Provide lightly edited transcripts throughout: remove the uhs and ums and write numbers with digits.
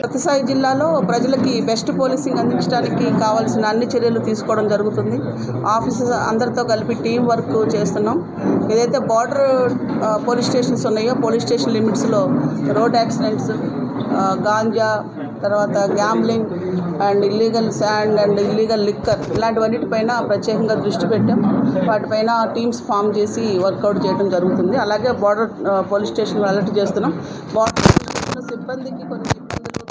సత్యసాయి జిల్లాలో ప్రజలకి best policing అందించడానికి కావాల్సిన అన్ని చర్యలు తీసుకోవడం జరుగుతుంది. ఆఫీసర్స్ అందరితో కలిపి టీం వర్క్ చేస్తున్నాం. ఏదైతే బార్డర్ పోలీస్ స్టేషన్స్ ఉన్నాయో పోలీస్ స్టేషన్ లిమిట్స్లో రోడ్ యాక్సిడెంట్స్, గాంజా, తర్వాత gambling and illegal sand and illegal liquor ఇలాంటివన్నిటిపైన ప్రత్యేకంగా దృష్టి పెట్టాం. వాటిపైన టీమ్స్ ఫామ్ చేసి వర్కౌట్ చేయడం జరుగుతుంది. అలాగే బార్డర్ పోలీస్ స్టేషన్ అలర్ట్ చేస్తున్నాం. బార్డర్ సిబ్బందికి కొన్ని ఇబ్బందులు,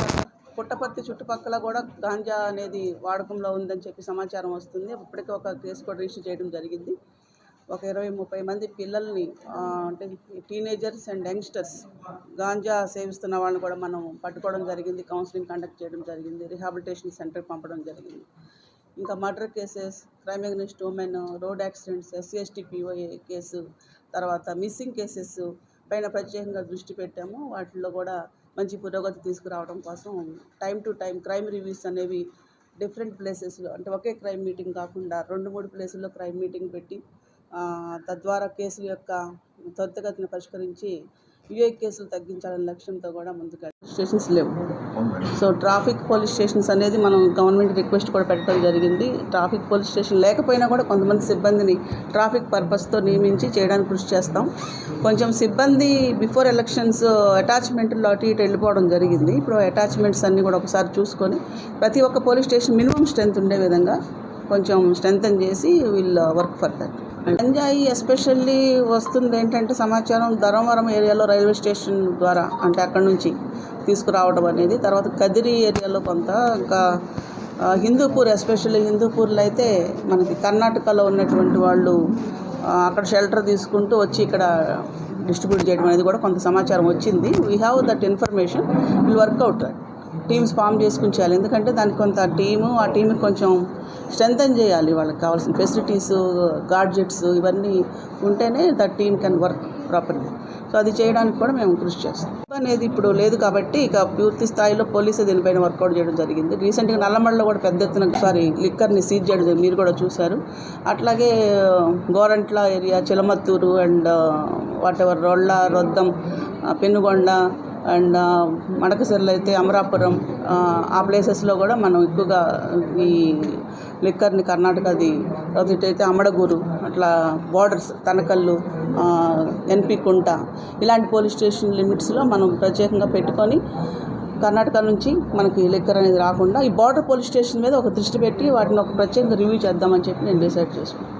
పుట్టపర్తి చుట్టుపక్కల కూడా గాంజా అనేది వాడకంలో ఉందని చెప్పి సమాచారం వస్తుంది. ఇప్పటికే ఒక కేసు కూడా రిజిస్టర్ చేయడం జరిగింది. ఒక 20-30 మంది పిల్లల్ని అంటే టీనేజర్స్ అండ్ యంగ్స్టర్స్ గాంజా సేవిస్తున్న వాళ్ళని కూడా మనం పట్టుకోవడం జరిగింది. కౌన్సిలింగ్ కండక్ట్ చేయడం జరిగింది. రిహాబిలిటేషన్ సెంటర్కి పంపడం జరిగింది. ఇంకా murder cases, crime against women, road accidents, SC/ST POA case, తర్వాత మిస్సింగ్ కేసెస్ పైన ప్రత్యేకంగా దృష్టి పెట్టాము. వాటిల్లో కూడా మంచి పురోగతి తీసుకురావడం కోసం time to time crime reviews అనేవి డిఫరెంట్ ప్లేసెస్లో, అంటే ఒకే క్రైమ్ మీటింగ్ కాకుండా 2-3 ప్లేసుల్లో క్రైమ్ మీటింగ్ పెట్టి తద్వారా కేసుల యొక్క త్వరితగతిన పరిష్కరించి యూఏ కేసులు తగ్గించాలనే లక్ష్యంతో కూడా ముందుకు స్టేషన్స్ లేవు. సో ట్రాఫిక్ పోలీస్ స్టేషన్స్ అనేది మనం గవర్నమెంట్ రిక్వెస్ట్ కూడా పెట్టడం జరిగింది. ట్రాఫిక్ పోలీస్ స్టేషన్ లేకపోయినా కూడా కొంతమంది సిబ్బందిని ట్రాఫిక్ పర్పస్తో నియమించి చేయడానికి కృషి చేస్తాం. కొంచెం సిబ్బంది బిఫోర్ ఎలక్షన్స్ అటాచ్మెంట్లో అటు ఇటు వెళ్ళిపోవడం జరిగింది. ఇప్పుడు అటాచ్మెంట్స్ అన్నీ కూడా ఒకసారి చూసుకొని ప్రతి ఒక్క పోలీస్ స్టేషన్ మినిమం స్ట్రెంత్ ఉండే విధంగా కొంచెం స్ట్రెంథన్ చేసి విల్ వర్క్ ఫర్ దట్. గంజాయి ఎస్పెషల్లీ వస్తుంది ఏంటంటే సమాచారం ధర్మవరం ఏరియాలో రైల్వే స్టేషన్ ద్వారా, అంటే అక్కడ నుంచి తీసుకురావడం అనేది. తర్వాత కదిరి ఏరియాలో కొంత, ఇంకా హిందూపూర్, ఎస్పెషల్లీ హిందూపూర్లో అయితే మనకి కర్ణాటకలో ఉన్నటువంటి వాళ్ళు అక్కడ షెల్టర్ తీసుకుంటూ వచ్చి ఇక్కడ డిస్ట్రిబ్యూట్ చేయడం అనేది కూడా కొంత సమాచారం వచ్చింది. We have that information, will work out. Teams form చేసుకుని చేయాలి. ఎందుకంటే దానికి కొంత ఆ టీంకి కొంచెం స్ట్రెంథన్ చేయాలి. వాళ్ళకి కావాల్సిన ఫెసిలిటీస్, గాడ్జెట్స్ ఇవన్నీ ఉంటేనే that team can work properly. So అది చేయడానికి కూడా మేము కృషి చేస్తాం. అనేది ఇప్పుడు లేదు కాబట్టి ఇక పూర్తి స్థాయిలో పోలీసు దీనిపైన వర్కౌట్ చేయడం జరిగింది. రీసెంట్గా నల్లమడలో కూడా పెద్ద ఎత్తున లిక్కర్ని సీజ్ చేయడం మీరు కూడా చూశారు. అట్లాగే Gorantla area, Chilamathur and whatever, Rolla, Roddam, Penukonda and మడకసిరలో అయితే అమరాపురం, ఆ ప్లేసెస్లో కూడా మనం ఎక్కువగా ఈ లిక్కర్ని కర్ణాటకది, ఇటైతే అమడగూరు, అట్లా బార్డర్స్ తనకల్లు, NP కుంట ఇలాంటి పోలీస్ స్టేషన్ లిమిట్స్లో మనం ప్రత్యేకంగా పెట్టుకొని కర్ణాటక నుంచి మనకి లిక్కర్ అనేది రాకుండా ఈ బార్డర్ పోలీస్ స్టేషన్ మీద ఒక దృష్టి పెట్టి వాటిని ఒక ప్రత్యేకంగా రివ్యూ చేద్దామని చెప్పి నేను డిసైడ్ చేసుకున్నాను.